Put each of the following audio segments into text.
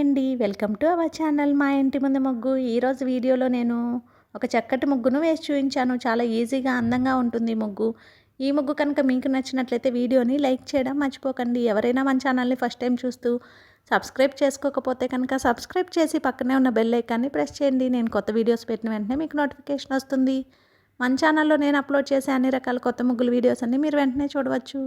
అండి. Welcome to our channel మా ఇంటి ముందు ముగ్గు. ఈరోజు వీడియోలో నేను ఒక చక్కటి ముగ్గును వేసి చూపించాను. చాలా ఈజీగా అందంగా ఉంటుంది ఈ ముగ్గు. ఈ ముగ్గు కనుక మీకు నచ్చినట్లయితే వీడియోని లైక్ చేయడం మర్చిపోకండి. ఎవరైనా మన ఛానల్ని ఫస్ట్ టైం చూస్తూ సబ్స్క్రైబ్ చేసుకోకపోతే కనుక సబ్స్క్రైబ్ చేసి పక్కనే ఉన్న బెల్ ఐకాన్ని ప్రెస్ చేయండి. నేను కొత్త వీడియోస్ పెట్టిన వెంటనే మీకు నోటిఫికేషన్ వస్తుంది. మన ఛానల్లో నేను అప్లోడ్ చేసే అన్ని రకాల కొత్త ముగ్గుల వీడియోస్ అన్ని మీరు వెంటనే చూడవచ్చు.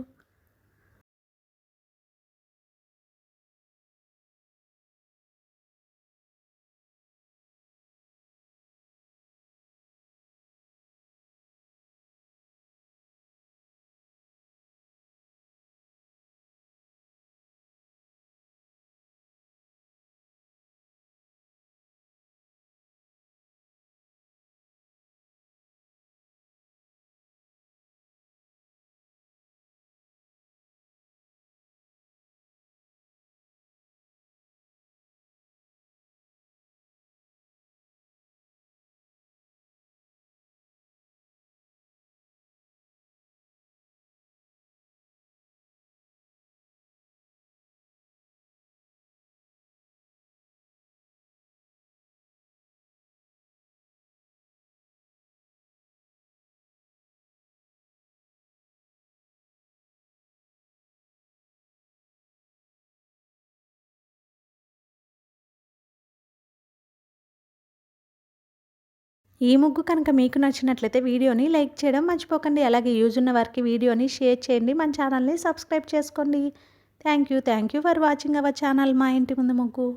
ఈ ముగ్గు కనుక మీకు నచ్చినట్లయితే వీడియోని లైక్ చేయడం మర్చిపోకండి. అలాగే యూజ్ ఉన్న వారికి వీడియోని షేర్ చేయండి. మన ఛానల్ని సబ్స్క్రైబ్ చేసుకోండి. Thank you for watching our channel మా ఇంటి ముందు ముగ్గు.